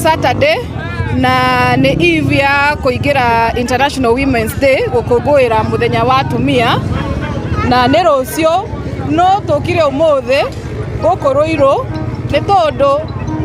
Saturday na ni eve ya kuigira International Women's Day gukungwira muthenya wa atumia na ni rucio no tukire umuthe guku Ruiru ni tondu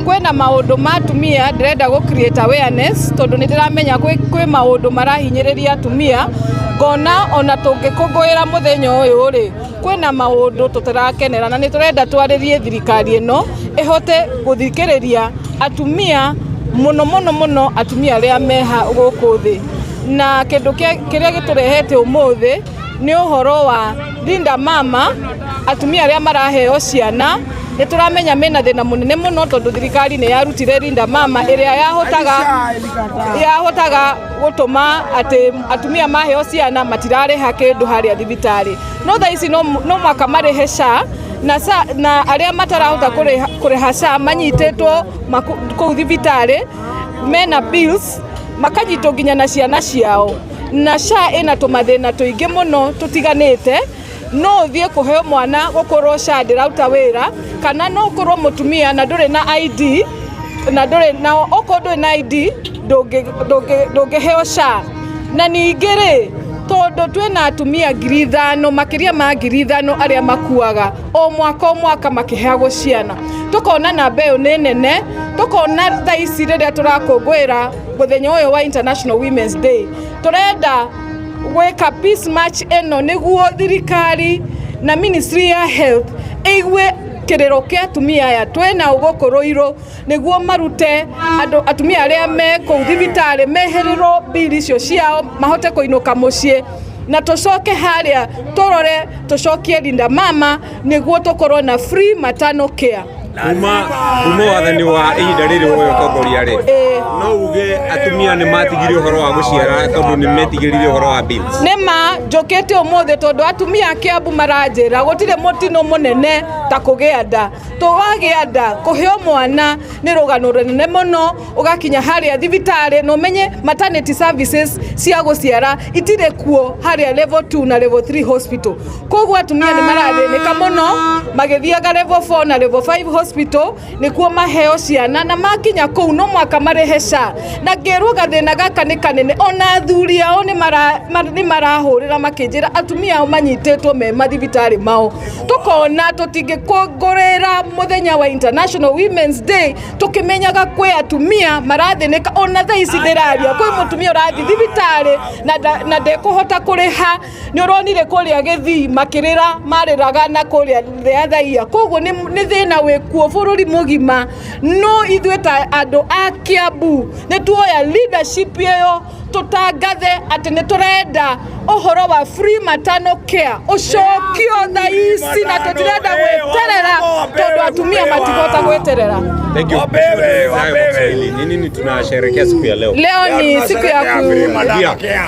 kwena maundu ma atumia ndirenda go create awareness tondu nitiramenya kwi maundu marahinyiriria atumia ngona ona tungikungwira muthenya uyu ri kwena maundu tutarakenera na niturenda twaririe thirikari ino ihote guthikiriria atumia muno atumia aria meha guku thi na kindu kiria giturehete umuthi ni uhoro wa Linda Mama atumia aria maraheo ciana nituramenya mena thina munene muno tondu thirikari ni yarutire Linda Mama iria yahotaga gutuma ati atumia maheo ciana matirare kindu haria thibitari no tha ici no mwaka marihe SHA na aria matarahota kuriha SHA manyitetwo kuu thibitari mena bills makanyitwo nginya na ciana ciao na SHA ina tumathina tuingi muno tutiganite no thie kuheo mwana gukorwo SHA ndirauta wira kana no ukorwo mutumia na nduri na ID na nduri na okondo na ID ndungiheo SHA na ningiri tondu twina atumia 5,000 makiria ma 5,000 aria makuaga o mwaka makiheagwo ciana tukona na mbeu ni nene tukona tha ici riria turakungwira muthenya uyu wa International Women's Day turenda gwika peace march eno niguo thirikari na Ministry ya Health igwe kiriro kia atumia aya twena uguku Ruiru niguo marute atumia aria me kuu thibitari meherero bili icio ciao mahote kuinuka mucii na tucoke haria turore tucokie Linda Mama niguo tukorwo na free maternal care uma wathani wa ihinda riri uyu tongoria ri no uge atumia ni matigire uhoro wa guciara tondu ni metigiririe uhoro wa bills nema njokete umuthe tondu atumia Kiambu maranjira gutire mutino munene ta kugia nda tuwagia nda kuheo mwana ni rugano runene muno ugakinya haria thibitari no menye maternity services cia guciara itire kuo haria level 2 na level 3 hospital koguo atumia ni marathinika muno magithiaga level 4 na level 5 hospital nikuo maheo ciana na makinya kuu no mwaka marihe SHA na ngerwo gathina gaka ni kanene ona athuri ao ni marahurira makinjira atumia ao manyitetwo me mathibitari mao tukona tutingikungurira muthenya wa International Women's Day tukimenyaga kwi atumia marathinika ona tha ici ndiraria kwi mutumia urathi thibitari na ndekuhota kuriha ni uronire kuria Githii makirira mariraga na kuria Thaia koguo ni thina wikuo bururi mugima no ithwe ta andu a Kiambu ni tuoya leadership yeyo tutangathe ati ni turenda uhoro wa free maternal care ucokio tha ici na tutirenda gweterera tondu atumia matigota gweterera. Thank you. Nini tunasherehekea siku ya leo?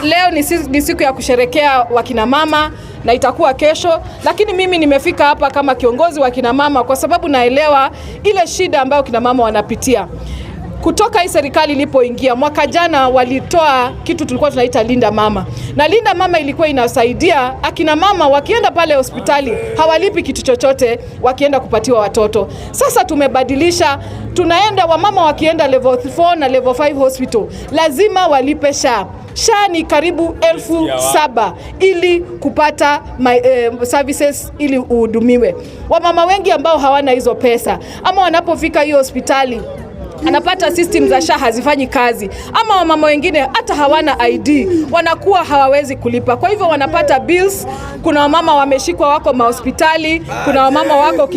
Leo ni siku ya kusherehekea wakina mama na itakuwa kesho, lakini mimi nimefika hapa kama kiongozi wa kina mama kwa sababu naelewa ile shida ambayo kina mama wanapitia. Kutoka hii serikali ilipoingia mwaka jana walitoa kitu tulikuwa tunaita Linda Mama. Na Linda Mama ilikuwa inasaidia akina mama wakienda pale hospitali hawalipi kitu chochote wakienda kupatiwa watoto. Sasa tumebadilisha, tunaenda wamama wakienda level 4 na level 5 hospital lazima walipe SHA. SHA ni karibu 7,000 ili kupata services ili uhudumiwe. Wamama wengi ambao hawana hizo pesa ama wanapofika hiyo hospitali anapata system za SHA hazifanyi kazi ama wamama wengine hata hawana ID wanakuwa hawawezi kulipa, kwa hivyo wanapata bills. Kuna wamama wameshikwa wako mahospitali, kuna wamama wako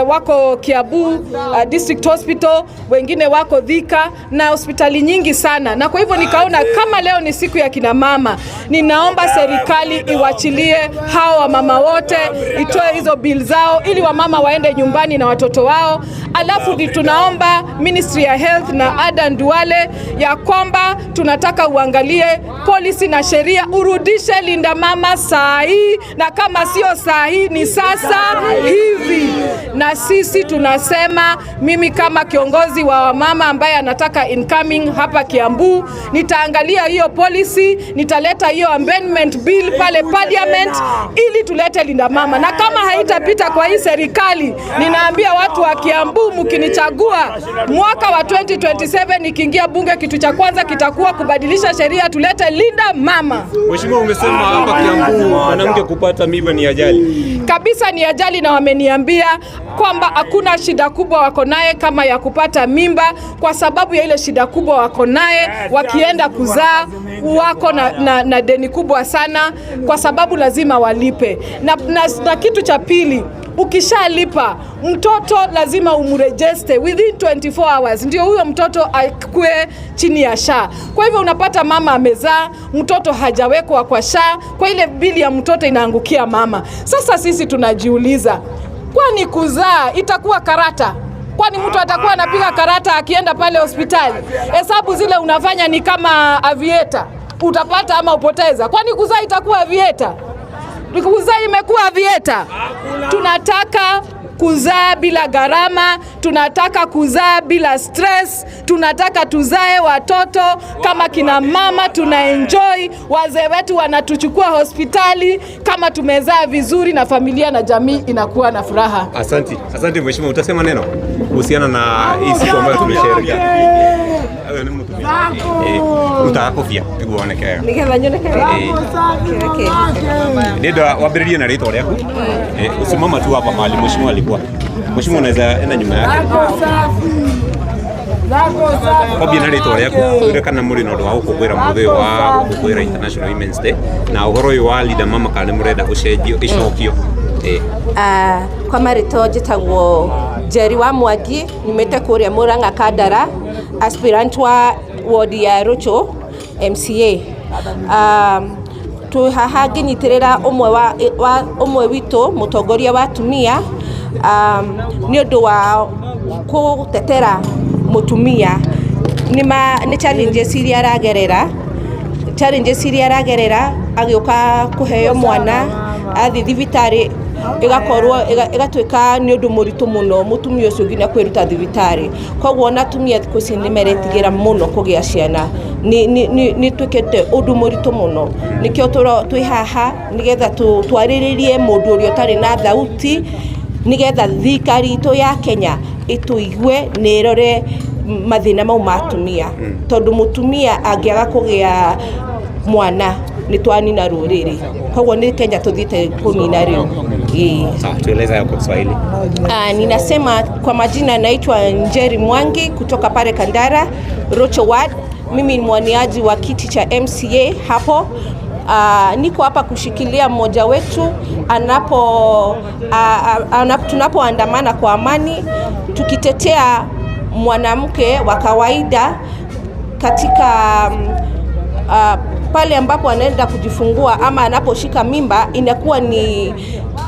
wako Kiambu District Hospital, wengine wako Thika na hospitali nyingi sana. Na kwa hivyo nikaona kama leo ni siku ya kina mama, ninaomba serikali iwachilie hao wamama wote, itoe hizo bills zao ili wamama waende nyumbani na watoto wao. Alafu tunaomba Ministry ya Health na Adan Duale ya kwamba tunataka uangalie policy na sheria urudishe Linda Mama saa hii, na kama sio saa hii ni sasa hivi. Na sisi tunasema, mimi kama kiongozi wa wamama ambaye anataka incoming hapa Kiambu, nitaangalia hiyo policy, nitaleta hiyo amendment bill pale parliament ili tulete Linda Mama. Na kama haitapita kwa hii serikali, ninaambia watu wa Kiambu mkinichagua mwaka wa 2027 nikiingia bunge, kitu cha kwanza kitakuwa kubadilisha sheria, tulete Linda Mama. Mheshimiwa, umesema hapa Kiambu mwanamke kupata mimba ni ajali. Kabisa ni ajali, na wameniambia kwamba hakuna shida kubwa wako naye kama ya kupata mimba, kwa sababu ya ile shida kubwa wako naye wakienda kuzaa wako na deni kubwa sana, kwa sababu lazima walipe. Na kitu cha pili, ukishalipa mtoto lazima umregister within 24 hours ndio huyo mtoto akue chini ya SHA. Kwa hivyo unapata mama amezaa mtoto hajawekwa kwa SHA, kwa ile bili ya mtoto inaangukia mama. Sasa sisi tunajiuliza, kwani kuzaa itakuwa karata? Kwani mtu atakuwa anapiga karata akienda pale hospitali? Hesabu zile unafanya ni kama aviator, utapata ama upoteza. Kwani kuzaa itakuwa aviator? Kuzaa imekuwa aviator? Tunataka kuzaa bila gharama, tunataka kuzaa bila stress, tunataka tuzae watoto kama kina mama, tunaenjoy, wazee wetu wanatuchukua hospitali kama tumezaa vizuri, na familia na jamii inakuwa na furaha. Asante Mheshimiwa, utasema neno kuhusiana na hii siku ambayo tumesherehekea? Ayo ni mtu utakofia iguonekea nigetha nyonekere ndio wabiririe na rito ryaku usimama tu hapa mahali Mheshimiwa alikuwa. Mheshimiwa, unaweza enda nyuma yake kwa bina rito ryaku ire kana muri no wa gukukwira muthe wa gukukwira International Women's Day na uhoro wa Linda Mama kana murenda gucenjio icokio. Kwa marito njitagwo Njeri wa Mwangi, nyumite kuria Murang'a Kandara, aspirant wa ward ya Rocho MCA. Tu haha nginyitirira umwe witu mutongoria wa atumia ni undu wa gutetera mutumia ni challenges iria aragerera agioka kuheo mwana athi thibitari igatuika ni undu muritu muno mutumia ucio nginya kwiruta thibitari. Koguo ona atumia thiku ici ni meretigira muno kugia ciana, ni twikete undu muritu muno. Nikio twi haha nigetha twariririe mundu uria utari na thauti, nigetha thirikari itu ya Kenya ituigue ni irore mathina mau ma atumia, tondu mutumia angiaga kugia mwana ni twanina ruriri. Koguo ni Kenya tuthiite kunina riu. Tueleza yako Kiswahili. Ninasema kwa majina naitwa Njeri Mwangi kutoka pale Kandara, Rocho Ward. Mimi ni mwaniaji wa kiti cha MCA hapo. Niko hapa kushikilia mmoja wetu tunapoandamana kwa amani tukitetea mwanamke wa kawaida katika pale ambapo anaenda kujifungua ama anaposhika mimba. Inakuwa ni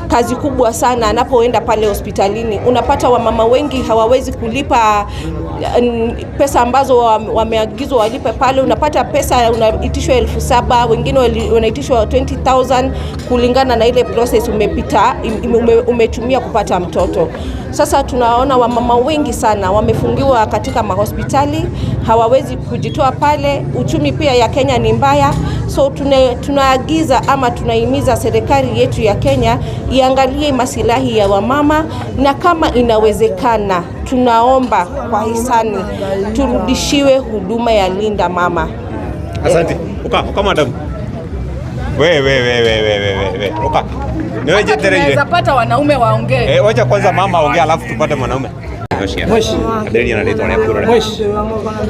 kazi kubwa sana anapoenda pale hospitalini. Unapata wamama wengi hawawezi kulipa pesa ambazo wameagizwa walipe pale. Unapata pesa unaitishwa 7,000, wengine wanaitishwa 20,000 kulingana na ile process umetumia kupata mtoto. Sasa tunaona wamama wengi sana wamefungiwa katika mahospitali, hawawezi kujitoa pale. Uchumi pia ya Kenya ni mbaya, so tunaagiza ama tunahimiza serikali yetu ya Kenya iangalie masilahi ya wamama, na kama inawezekana tunaomba kwa hisani turudishiwe huduma ya Linda Mama. Asante. Uka madam. We. Uka. Niwe tunaweza pata wanaume waongee. Wacha kwanza mama aongee alafu tupate mwanaume. Mweshi. Adeli analeta na kura. Mweshi.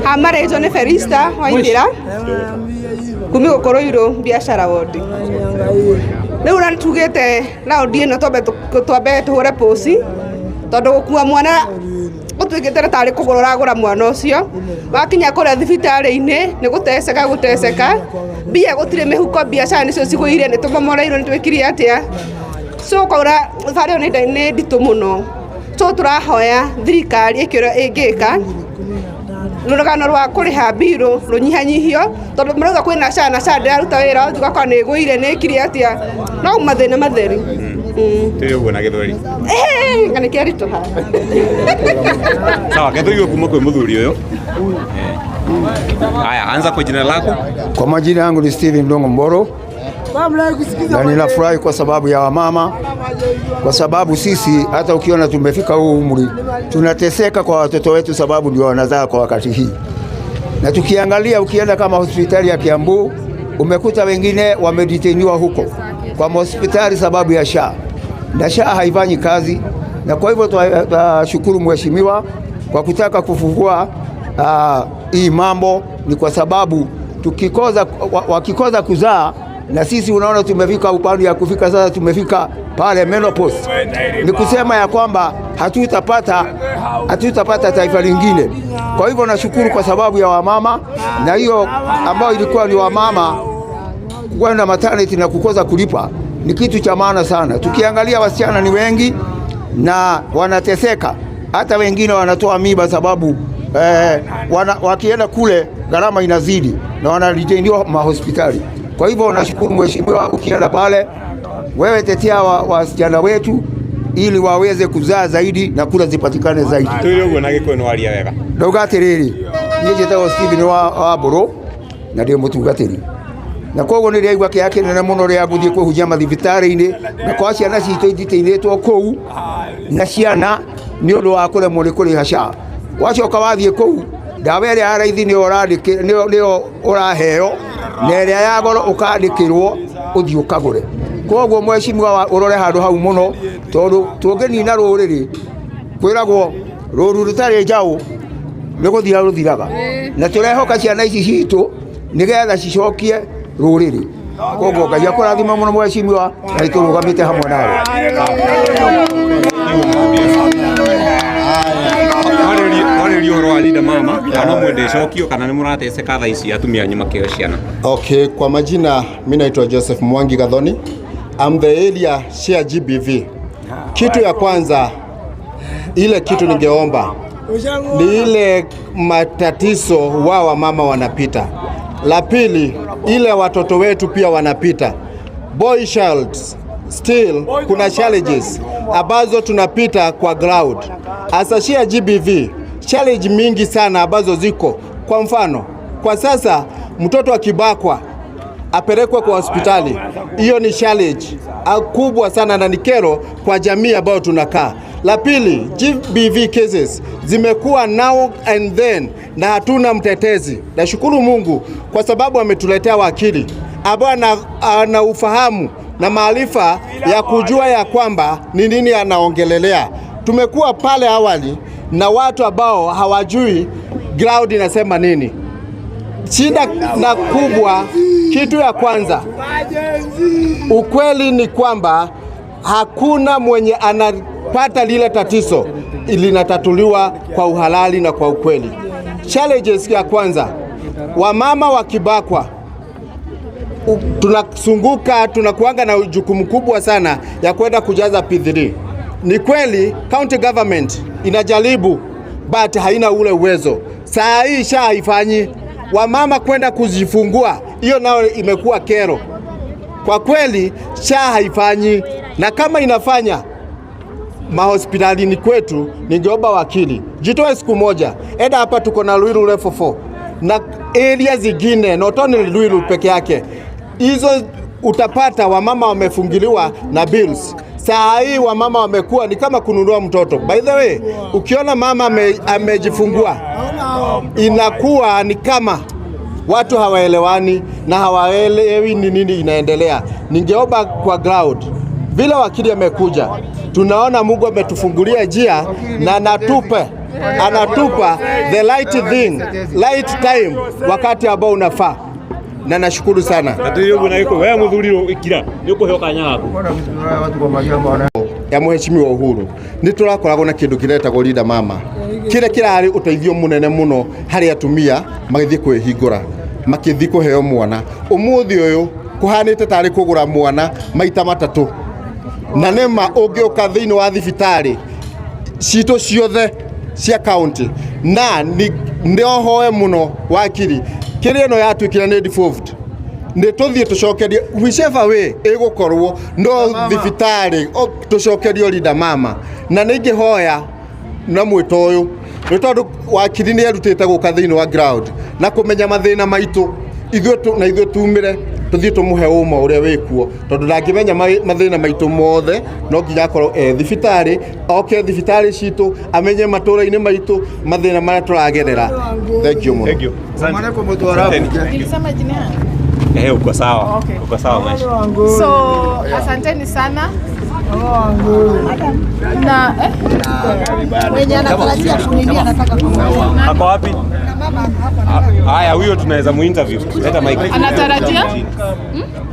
Amara hizo ni Ferista Waithira. Kumiko koroiro biashara wodi. Leo natugete laudi no tobe tuhure posi. Tondu gukua mwana utwigitera tari kugorora mwana ucio wakinya kore thibitari-ini ni guteceka bia gutire mihuko biashara nicio ciguire ni tumomoreirwo ni twikiri atia. So kora thari ni nditu muno. So turahoya thirikari ikiro ingika rurugano rwa kuriha biro runyihanyihio tondu murauga kwina cana ndiraruta wira tugakora ni guire ni kiri atia no mathina matheri tuyo na githori ngani kiarito ha sawa githori kuma kwa muthuri uyo. Haya, anza kwa jina lako. Kwa majina yangu ni Steven Ndongo Mboro, na ninafurahi kwa sababu ya wamama, kwa sababu sisi hata ukiona tumefika huu umri tunateseka kwa watoto wetu, sababu ndio wanazaa kwa wakati hii. Na tukiangalia, ukienda kama hospitali ya Kiambu umekuta wengine wamedeteniwa huko kwa hospitali sababu ya SHA, na SHA haifanyi kazi. Na kwa hivyo tunashukuru mheshimiwa kwa kutaka kufungua hii mambo, ni kwa sababu wakikoza kuzaa, na sisi unaona tumefika upande ya kufika sasa, tumefika pale menopause, ni kusema ya kwamba hatutapata taifa lingine. Kwa hivyo nashukuru kwa sababu ya wamama, na hiyo ambayo ilikuwa ni wamama kwenda maternity na kukoza kulipa ni kitu cha maana sana. Tukiangalia wasichana ni wengi na wanateseka, hata wengine wanatoa mimba sababu wakienda kule gharama inazidi na wanadeteniwa mahospitali. Kwa hivyo nashukuru mheshimiwa, ukienda pale wewe tetea wasichana wetu ili waweze kuzaa zaidi na kula zipatikane zaidi. Tuyo na gikono walia wega. Ndogatiriri nijetago Stephen wa Boro na ndio mutungatiri. Na koguo nä rä aigua kä ake nene må no rä a gå thiä kå hunjia mathibitarä-inä na kwa ciana citå ithitä-inätwo kũu na ciana nĩ ũndũ wa kũremwo nĩ kũrĩha SHA. Wacoka wathiĩ kũu ndawa ĩrĩa ya raithi nĩyo ũraheo na ĩrĩa ya goro ũkandĩkĩrwo ũthiĩ ũkagũre. Koguo mheshimiwa ũrore handũ hau mũno, tondũ tũngĩnina rũrĩrĩ kwĩragwo rũru rũtarĩ njaũ nĩ gũthira rũthiraga, na tũrehoka ciana ici citũ nĩgetha cicokie rũrĩrĩ. Koguo Ngai akũrathima mũno mheshimiwa, na tũrũgamĩte hamwe nawe. Okay, kwa majina mimi naitwa Joseph Mwangi Gathoni. I'm the area share GBV. Kitu ya kwanza, ile kitu ningeomba ni ile matatizo wa mama wanapita. La pili, ile watoto wetu pia wanapita. Boy child still kuna challenges ambazo tunapita kwa ground. As share GBV, challenge mingi sana ambazo ziko. Kwa mfano, kwa sasa mtoto akibakwa apelekwe kwa hospitali. Hiyo ni challenge kubwa sana na ni kero kwa jamii ambayo tunakaa. La pili, GBV cases zimekuwa now and then na hatuna mtetezi. Nashukuru Mungu kwa sababu ametuletea wakili ambao ana ufahamu na maarifa ya kujua ya kwamba ni nini anaongelelea. Tumekuwa pale awali na watu ambao hawajui ground inasema nini. Shida na kubwa, kitu ya kwanza, ukweli ni kwamba hakuna mwenye anapata lile tatizo linatatuliwa kwa uhalali na kwa ukweli. Challenges ya kwanza, wamama wakibakwa tunasunguka, tunakuanga na jukumu kubwa sana ya kwenda kujaza P3. Ni kweli county government inajaribu but haina ule uwezo. Saa hii SHA haifanyi. Wamama kwenda kujifungua, hiyo nao imekuwa kero. Kwa kweli SHA haifanyi, na kama inafanya mahospitalini kwetu, ningeomba wakili jitoe siku moja, enda hapa tuko na Ruiru level 4 na area zingine, not only Ruiru peke yake. Hizo utapata wamama wamefungiliwa na bills. Saa hii wamama wamekuwa ni kama kununua mtoto. By the way, ukiona mama amejifungua inakuwa ni kama watu hawaelewani na hawaelewi ni nini inaendelea. Ningeomba kwa ground, vile wakili amekuja, tunaona Mungu ametufungulia njia na anatupa the right thing, right time, wakati ambao unafaa. Na nashukuru sana. Ya mheshimiwa Uhuru niturakoragwo na kindu kiretagwo Linda Mama, kire kirari uteithio munene muno hari atumia magithii kwihingura makithii kuheo mwana. Umuthi uyu kuhanite tari kugura mwana maita matatu, na nema ungiuka thiini wa thibitari cito ciothe cia county na ndiohoe muno wakiri kiri no yatwikira ni devolved nä tå thiä tå cokerie whichever way ĩgũkorwo no thibitarĩ tũcokerio Linda Mama. Na nĩ ingĩhoya na mwĩto ũyũ nĩ tondũ wakiri nĩ erutĩte gũka thĩinĩ wa ground na kũmenya mathĩna maitũ ithuĩ tumĩre tuthie tumuhe uma uria wikuo tondu ndangimenya mathina maitu mothe no nginya akorwo thibitari oke thibitari citu amenye matura-ini maitu mathina maria turagerera. Thank you. Thank you. Nilisema jina yangu. Uko sawa. Okay. Uko sawa maisha. So asanteni sana. Na mwenye anatarajia kuniambia anataka kuona. Ako wapi? Haya, huyo tunaweza muinterview. Leta mic. Anatarajia?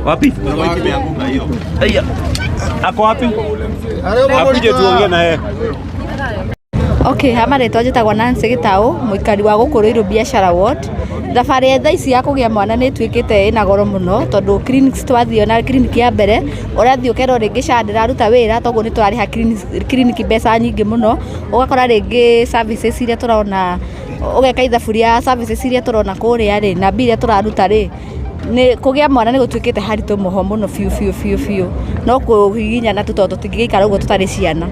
Wapi? Kuna mic imeanguka hiyo. Haya. Ako wapi? Akuje tuongee na yeye. Okay, hamaretwo njĩtagwo Nancy Gitau, mũikari wa gũkũ Ruiru Biashara Ward. Thabarĩ ya thaa ici ya kũgĩa mwana nĩ ĩtuĩkĩte ĩna goro mũno tondũ clinics twathiĩ na clinic ya mbere ũrathiĩ ũkerwo rĩngĩ SHA ndĩraruta wĩra toguo nĩ tũrarĩha clinic mbeca nyingĩ mũno, ũgakora rĩngĩ services iria tũrona ũgeka ithabu rĩa services iria tũrona kũrĩa rĩ na mbia iria tũraruta rĩ nĩ kũgĩa mwana nĩ gũtuĩkĩte haritũ mũho mũno biũ no kũhihinyana tondũ tũtingĩikara ũguo tũtarĩ ciana.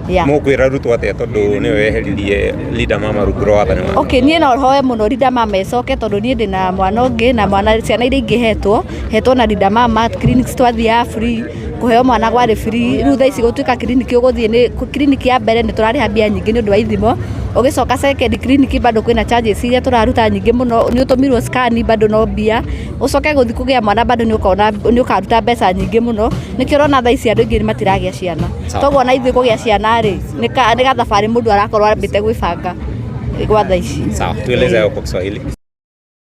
Mũkwĩra rutwo atĩa tondũ nĩwe weheririe Linda Mama rungu rwa wathani wake? Okay, niĩ no hoe mũno Linda Mama ĩcoke tondũ niĩ ndĩna mwana ũngĩ na mwana ciana iria ingĩ hetwo na Linda Mama clinics twathiaga free kuheo mwana gwarĩ free. Rĩu thaa ici gũtuĩka clinic ũgũthiĩ nĩ clinic ya mbere nĩ tũrarĩha mbia nyingĩ nĩ ũndũ wa ithimo, ũgĩcoka second clinic bado kwĩna charges iria tũraruta nyingĩ mũno, nĩ ũtũmirwo scan bado no mbia, ũcoke gũthiĩ kũgĩa mwana bado nĩ ũkaruta mbeca nyingĩ mũno. Nĩkĩo ũrona thaa ici andũ aingĩ nĩ matiragĩa ciana, toguo na ithuĩ kũgĩa ciana rĩ nĩ gathabarĩ mũndũ arakorwo ambĩte gwĩbanga gwa thaa ici. Sawa, tueleze hapo kwa Kiswahili.